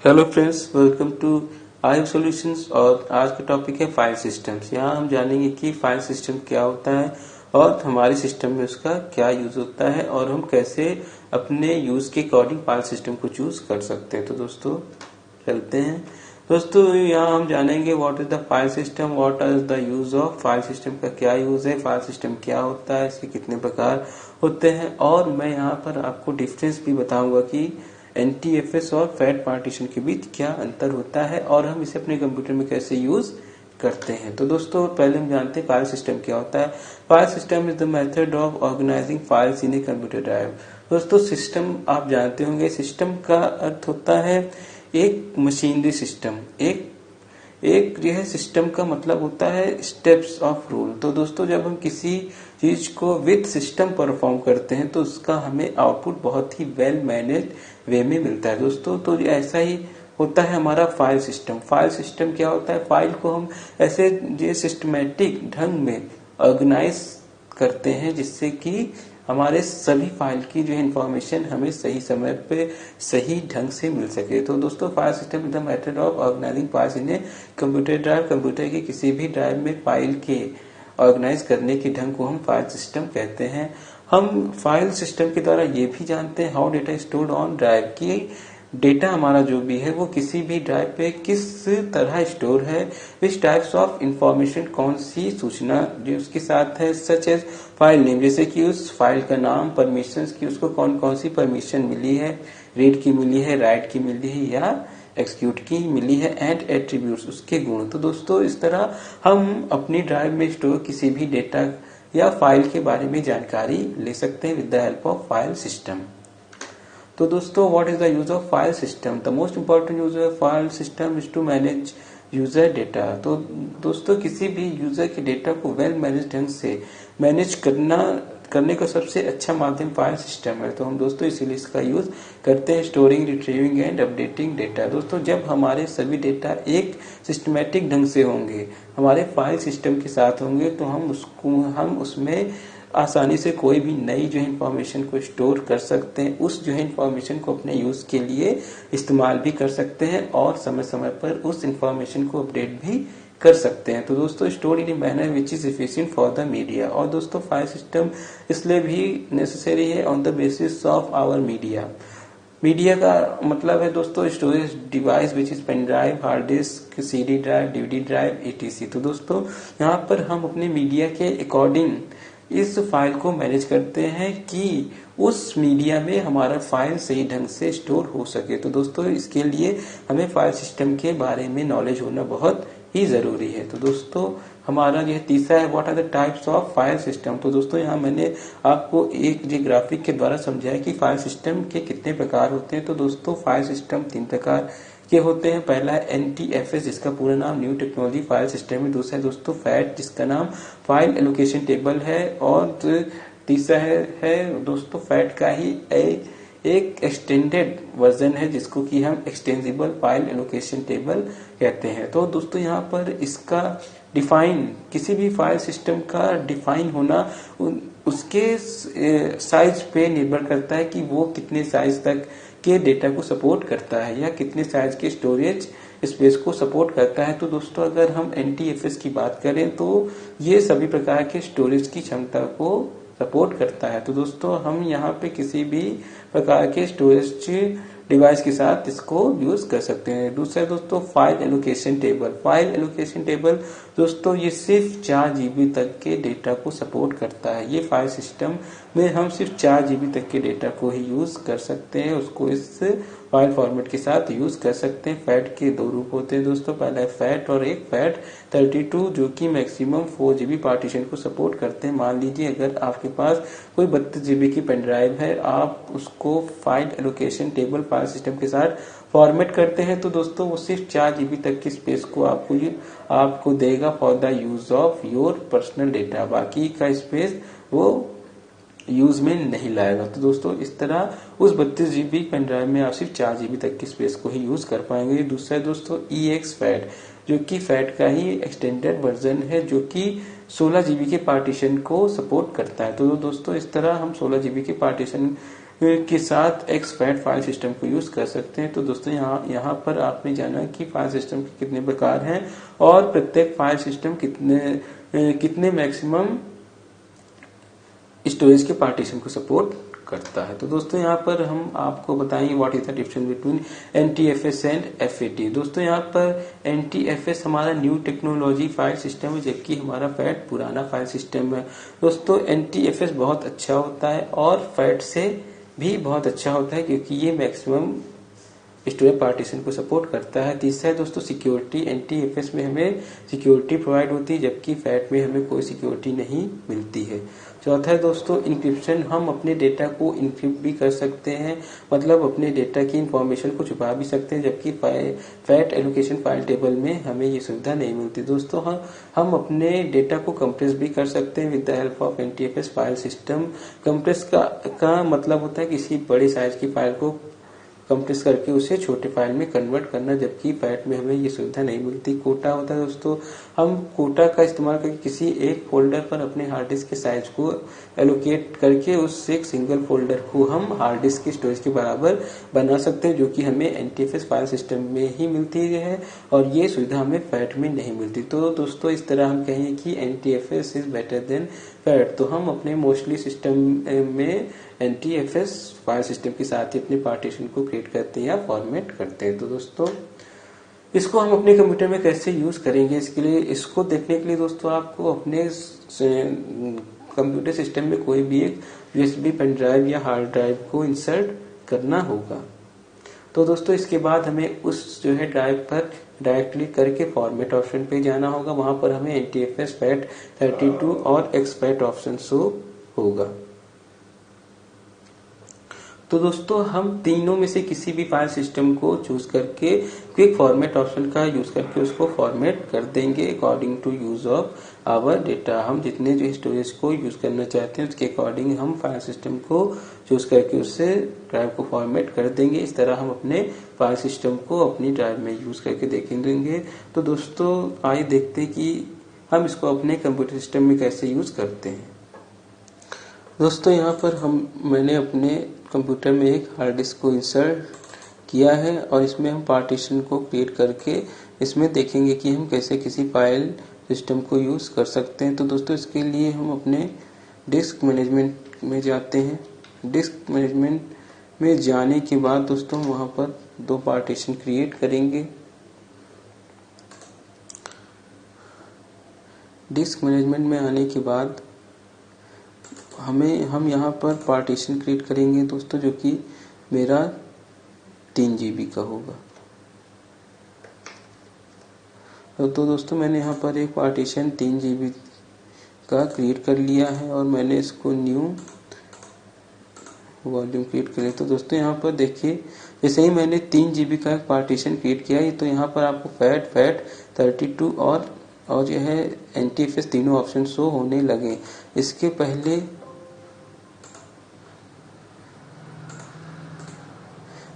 Hello friends, welcome to I solutions. और आज का टॉपिक है फाइल सिस्टम्स। यहाँ हम जानेंगे कि फाइल सिस्टम क्या होता है और हमारे सिस्टम में उसका क्या यूज होता है और हम कैसे अपने यूज के अकॉर्डिंग फाइल सिस्टम को चूज कर सकते हैं। तो दोस्तों चलते हैं। दोस्तों यहाँ हम जानेंगे what is the file system, what is the use of file system, का क्या यूज है, फाइल सिस्टम क्या होता है, इसके कितने प्रकार होते हैं, और मैं यहाँ पर आपको डिफरेंस भी बताऊंगा कि NTFS और फैट पार्टीशन के बीच क्या अंतर होता है और हम इसे अपने कंप्यूटर में कैसे यूज करते हैं। तो दोस्तों पहले हम जानते हैं फाइल सिस्टम क्या होता है। File system is the method of organizing files in a computer drive. दोस्तों सिस्टम आप जानते होंगे, सिस्टम का अर्थ होता है एक मशीनरी सिस्टम। एक यह सिस्टम का मतलब होता है स्टेप्स ऑफ रूल। तो दोस्तों जब हम किसी चीज को विद सिस्टम परफॉर्म करते हैं तो उसका हमें आउटपुट बहुत ही वेल मैनेज्ड वे में मिलता है। दोस्तों तो ऐसा ही होता है हमारा फाइल सिस्टम। फाइल सिस्टम क्या होता है, फाइल को हम ऐसे ये सिस्टमेटिक ढंग में ऑर्गेनाइज करते हैं जिससे कि हमारे सभी फाइल की जो इंफॉर्मेशन हमें सही समय पे सही ढंग से मिल सके। तो दोस्तों file system is the method of organizing files in a computer drive. Computer के किसी भी ड्राइव में फाइल के ऑर्गेनाइज करने के ढंग को हम फाइल सिस्टम कहते हैं। हम फाइल सिस्टम के द्वारा ये भी जानते हैं how data stored on drive, की डेटा हमारा जो भी है वो किसी भी ड्राइव पे किस तरह स्टोर है, विच टाइप्स ऑफ इंफॉर्मेशन, कौन सी सूचना जो उसके साथ है, सच एज फाइल नेम, जैसे कि उस फाइल का नाम, परमिशंस की उसको कौन कौन सी परमिशन मिली है, रीड की मिली है, राइट की मिली है या एक्सिक्यूट की मिली है, एंड एट्रीब्यूट्स उसके गुण। तो दोस्तों इस तरह हम अपनी ड्राइव में स्टोर किसी भी डेटा या फाइल के बारे में जानकारी ले सकते हैं with the help of file system. तो दोस्तों what is the use of file system? The most important use of file system is to manage user data. तो दोस्तों किसी भी यूजर के डेटा को वेल मैनेज ढंग से मैनेज करने का सबसे अच्छा माध्यम फाइल सिस्टम है। तो हम दोस्तों इसीलिए इसका यूज करते हैं, storing, retrieving and updating data. दोस्तों जब हमारे सभी डेटा एक सिस्टमेटिक ढंग से होंगे, हमारे फाइल सिस्टम के साथ होंगे, तो हम उसमें आसानी से कोई भी नई जो इंफॉर्मेशन को स्टोर कर सकते हैं, उस जो है इंफॉर्मेशन को अपने यूज के लिए इस्तेमाल भी कर सकते हैं और समय समय पर उस इंफॉर्मेशन को अपडेट भी कर सकते हैं। तो दोस्तों store in a manner which is efficient for the media. और दोस्तों फाइल सिस्टम इसलिए भी नेसेसरी है on the basis of our media. Media का मतलब है दोस्तों storage device which is pen drive, hard disk, CD drive, DVD drive, etc। तो दोस्तों यहाँ पर हम अपने मीडिया के अकॉर्डिंग इस फाइल को मैनेज करते हैं कि उस मीडिया में हमारा फाइल सही ढंग से स्टोर हो सके। तो दोस्तों इसके लिए हमें फाइल सिस्टम के बारे में नॉलेज होना बहुत ही जरूरी है। तो दोस्तों हमारा यह तीसरा है, what are the types of file system. तो दोस्तों यहाँ मैंने आपको एक जी ग्राफिक के द्वारा समझाया कि फाइल सिस्टम के कितने प्रकार होते हैं। तो दोस्तों फाइल सिस्टम 3 प्रकार के होते हैं। पहला है NTFS जिसका पूरा नाम न्यू टेक्नोलॉजी फाइल सिस्टम है। दूसरा है दोस्तों फैट जिसका नाम फाइल एलोकेशन टेबल है। और तीसरा है दोस्तों फैट का ही एक एक्सटेंडेड वर्जन है जिसको कि हम एक्सटेंसिबल फाइल एलोकेशन टेबल कहते हैं। तो दोस्तों यहाँ पर इसका डिफाइन, किसी भी फाइल सिस्टम का डिफाइन होना उसके साइज पे निर्भर करता है कि वो कितने साइज तक के डेटा को सपोर्ट करता है या कितने साइज के स्टोरेज स्पेस को सपोर्ट करता है। तो दोस्तों अगर हम NTFS की बात करें तो ये सभी प्रकार के स्टोरेज की क्षमता को सपोर्ट करता है। तो दोस्तों हम यहाँ पे किसी भी प्रकार के स्टोरेज डिवाइस के साथ इसको यूज कर सकते हैं। दूसरा दोस्तों file allocation table. File allocation table दोस्तों ये सिर्फ 4 GB तक के डेटा को सपोर्ट करता है। ये फाइल सिस्टम में हम सिर्फ 4 GB तक के डेटा को ही यूज कर सकते हैं, उसको इस फाइल फॉर्मेट के साथ यूज कर सकते हैं। फैट के 2 रूप होते हैं दोस्तों, पहला है फैट और एक फैट 32 जो कि मैक्सिमम 4 GB पार्टीशन को सपोर्ट करते हैं। मान लीजिए अगर आपके पास कोई 32 GB की पेन ड्राइव है, आप उसको file allocation table file system के साथ फॉर्मेट करते हैं तो दोस्तों वो सिर्फ 4 GB तक की स्पेस को आपको देगा for the use of your personal data, बाकी का स्पेस वो यूज में नहीं लाएगा। तो दोस्तों इस तरह उस 32 GB पेन ड्राइव में आप सिर्फ 4 GB तक की स्पेस को ही यूज कर पाएंगे। दूसरा है दोस्तों EX फैट जो कि फैट का ही एक्सटेंडेड वर्जन है जो कि 16 GB के पार्टीशन को सपोर्ट करता है। तो दोस्तों इस तरह हम 16 GB के पार्टीशन के साथ एक्सपैट फाइल सिस्टम को यूज कर सकते हैं। तो दोस्तों यहाँ पर आपने जाना कि फाइल सिस्टम के कितने प्रकार हैं और प्रत्येक फाइल सिस्टम कितने मैक्सिमम स्टोरेज के पार्टीशन को सपोर्ट करता है। तो दोस्तों यहाँ पर हम आपको बताएंगे what is the difference between NTFS and FAT. दोस्तों यहाँ पर एनटीएफएस हमारा न्यू टेक्नोलॉजी फाइल सिस्टम है, जबकि हमारा फैट पुराना फाइल सिस्टम है। दोस्तों एनटीएफएस बहुत अच्छा होता है और फैट से भी बहुत अच्छा होता है, क्योंकि ये मैक्सिमम स्टोरेज पार्टीशन को सपोर्ट करता है। तीसरा है दोस्तों सिक्योरिटी। एनटीएफएस में हमें सिक्योरिटी प्रोवाइड होती है, जबकि फैट में हमें कोई सिक्योरिटी नहीं मिलती है। चौथा है दोस्तों इंक्रिप्शन। हम अपने डेटा को इंक्रिप्ट भी कर सकते हैं, मतलब अपने डेटा की इंफॉर्मेशन को छुपा भी सकते हैं, जबकि फैट एलोकेशन फाइल टेबल में हमें ये सुविधा नहीं मिलती। दोस्तों हम अपने डेटा को कंप्रेस भी कर सकते हैं with the help of NTFS file system. Compress का मतलब होता है किसी बड़े साइज की फाइल को कंप्रेस करके उसे छोटे फाइल में कन्वर्ट करना, जबकि फैट में हमें ये सुविधा नहीं मिलती। कोटा होता है दोस्तों, हम कोटा का इस्तेमाल करके किसी एक फोल्डर पर अपने हार्ड डिस्क के साइज को एलोकेट करके उस एक सिंगल फोल्डर को हम हार्ड डिस्क की स्टोरेज के बराबर बना सकते हैं, जो कि हमें एनटीएफएस फाइल सिस्टम में ही मिलती है और ये सुविधा हमें फैट में नहीं मिलती। तो दोस्तों इस तरह हम कहेंगे कि NTFS is better than fat. तो हम अपने मोस्टली सिस्टम में एनटीएफएस फाइल सिस्टम के साथ ही अपने पार्टीशन को क्रिएट करते हैं या फॉर्मेट करते हैं। तो दोस्तों इसको हम अपने कंप्यूटर में कैसे यूज करेंगे, इसके लिए इसको देखने के लिए दोस्तों आपको अपने कंप्यूटर सिस्टम में कोई भी एक यूएसबी पेन ड्राइव या हार्ड ड्राइव को इंसर्ट करना होगा। तो दोस्तों इसके बाद हमें उस जो है ड्राइव पर डायरेक्ट क्लिक करके फॉर्मेट ऑप्शन पे जाना होगा। वहां पर हमें एनटीएफएस फैट 32 और एक्सपैट ऑप्शन शो होगा। तो दोस्तों हम तीनों में से किसी भी फाइल सिस्टम को चूज करके क्विक फॉर्मेट ऑप्शन का यूज करके उसको फॉर्मेट कर देंगे according to use of our data. हम जितने जो स्टोरेज को यूज करना चाहते हैं उसके अकॉर्डिंग हम फाइल सिस्टम को चूज करके उससे ड्राइव को फॉर्मेट कर देंगे। इस तरह हम अपने फाइल सिस्टम को अपनी ड्राइव में यूज करके देखेंगे। तो दोस्तों आइए देखते हैं कि हम इसको अपने कंप्यूटर सिस्टम में कैसे यूज करते हैं। दोस्तों यहाँ पर मैंने अपने कंप्यूटर में एक हार्ड डिस्क को इंसर्ट किया है और इसमें हम पार्टीशन को क्रिएट करके इसमें देखेंगे कि हम कैसे किसी फाइल सिस्टम को यूज कर सकते हैं। तो दोस्तों इसके लिए हम अपने डिस्क मैनेजमेंट में जाते हैं। डिस्क मैनेजमेंट में जाने के बाद दोस्तों वहां पर दो पार्टीशन क्रिएट करेंगे। डिस्क मैनेजमेंट में आने के बाद हम यहाँ पर पार्टीशन क्रिएट करेंगे दोस्तों, जो कि मेरा 3 GB का होगा। तो दोस्तों मैंने यहाँ पर एक पार्टीशन 3 GB का क्रिएट कर लिया है और मैंने इसको न्यू वॉल्यूम क्रिएट कर लिया। तो दोस्तों यहाँ पर देखिए जैसे ही मैंने 3 GB का एक पार्टीशन क्रिएट किया है, तो यहाँ पर आपको फैट 32 और जो है एनटीएफएस तीनों ऑप्शन शो होने लगे।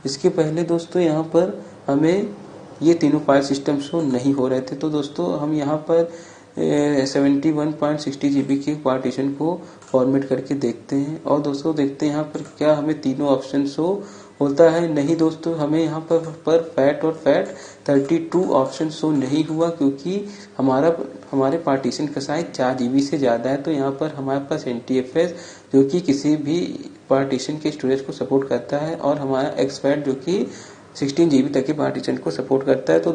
इसके पहले दोस्तों यहाँ पर हमें ये तीनों फाइल सिस्टम शो नहीं हो रहे थे। तो दोस्तों हम यहाँ पर 71.60 GB के पार्टीशन को फॉर्मेट करके देखते हैं और दोस्तों देखते हैं यहाँ पर क्या हमें तीनों ऑप्शन शो होता है। नहीं दोस्तों, हमें यहाँ पर फैट और फैट 32 ऑप्शन शो नहीं हुआ, क्योंकि हमारे पार्टीशन का साइज 4 GB से ज्यादा है। तो यहाँ पर हमारे पास एनटीएफएस जो कि किसी भी पार्टीशन के स्टोरेज को सपोर्ट करता है और हमारा एक्सपैट जो कि 16 GB तक के पार्टीशन को सपोर्ट करता है। तो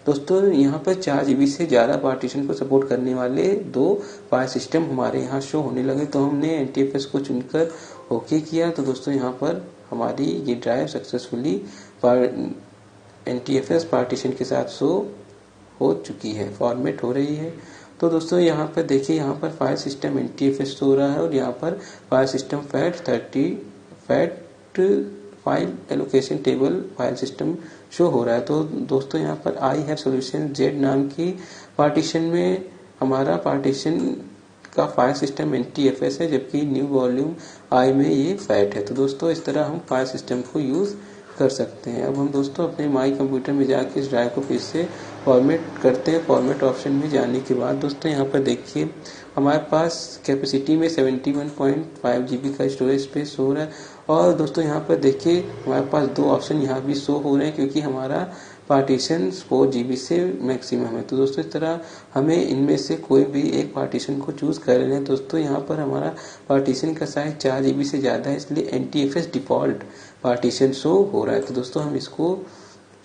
दोस्तों यहाँ पर 4 GB से ज्यादा पार्टीशन को सपोर्ट करने वाले दो फाइल सिस्टम हमारे यहाँ शो होने लगे। तो हमने एनटीएफएस को चुनकर ओके किया। तो दोस्तों यहाँ पर हमारी ये ड्राइव सक्सेसफुली एनटीएफएस पार्टीशन के साथ शो हो चुकी है, फॉर्मेट हो रही है। तो दोस्तों यहाँ पर देखिए, यहाँ पर फाइल सिस्टम एनटीएफएस शो हो रहा है और यहाँ पर file system fat file allocation table file system show हो रहा है। तो दोस्तों यहाँ पर आई हैव सॉल्यूशन जेड नाम की पार्टीशन में हमारा पार्टीशन का फाइल सिस्टम एनटीएफएस है, जबकि न्यू वॉल्यूम आई में ये फैट है। तो दोस्तों इस तरह हम फाइल सिस्टम को यूज कर सकते हैं। अब हम दोस्तों अपने माई कंप्यूटर में जाके इस ड्राइव को फिर से फॉर्मेट करते हैं। फॉर्मेट ऑप्शन में जाने के बाद दोस्तों यहाँ पर देखिए हमारे पास कैपेसिटी में 71.5 GB का स्टोरेज स्पेस हो रहा है और दोस्तों यहाँ पर देखिए हमारे पास दो ऑप्शन यहाँ भी शो हो रहे हैं क्योंकि हमारा पार्टीशन 4 GB से मैक्सिमम है। तो दोस्तों इस तरह हमें इनमें से कोई भी एक पार्टीशन को चूज कर लेना है। दोस्तों यहाँ पर हमारा पार्टीशन का साइज 4 GB से ज़्यादा है, इसलिए NTFS डिफॉल्ट पार्टीशन शो हो रहा है। तो दोस्तों हम इसको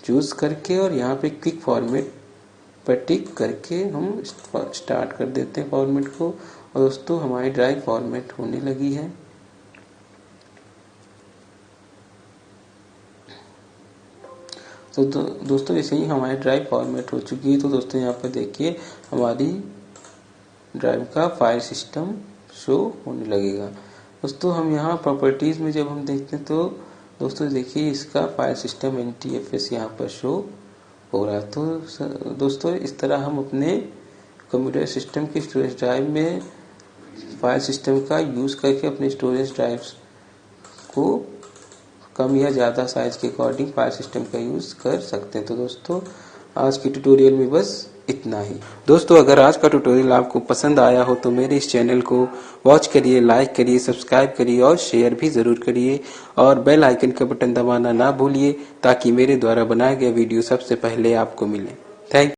चूज करके और यहाँ पे क्विक फॉर्मेट पर टिक करके हम स्टार्ट कर देते हैं फॉर्मेट को। और दोस्तों हमारी ड्राइव फॉर्मेट होने लगी है। तो दोस्तों जैसे ही हमारी ड्राइव फॉर्मेट हो चुकी है, तो दोस्तों यहाँ पर देखिए हमारी ड्राइव का फाइल सिस्टम शो होने लगेगा। दोस्तों हम यहाँ प्रॉपर्टीज में जब हम देखते हैं तो दोस्तों देखिए इसका फाइल सिस्टम NTFS यहाँ पर शो हो रहा है। तो दोस्तों इस तरह हम अपने कंप्यूटर सिस्टम की स्टोरेज ड्राइव में फाइल सिस्टम का यूज करके अपने स्टोरेज ड्राइव्स को कम या ज़्यादा साइज के अकॉर्डिंग फाइल सिस्टम का यूज कर सकते हैं। तो दोस्तों आज की ट्यूटोरियल में बस इतना ही। दोस्तों अगर आज का ट्यूटोरियल आपको पसंद आया हो तो मेरे इस चैनल को वॉच करिए, लाइक करिए, सब्सक्राइब करिए और शेयर भी जरूर करिए और बेल आइकन का बटन दबाना ना भूलिए ताकि मेरे द्वारा बनाए गए वीडियो सबसे पहले आपको मिले। थैंक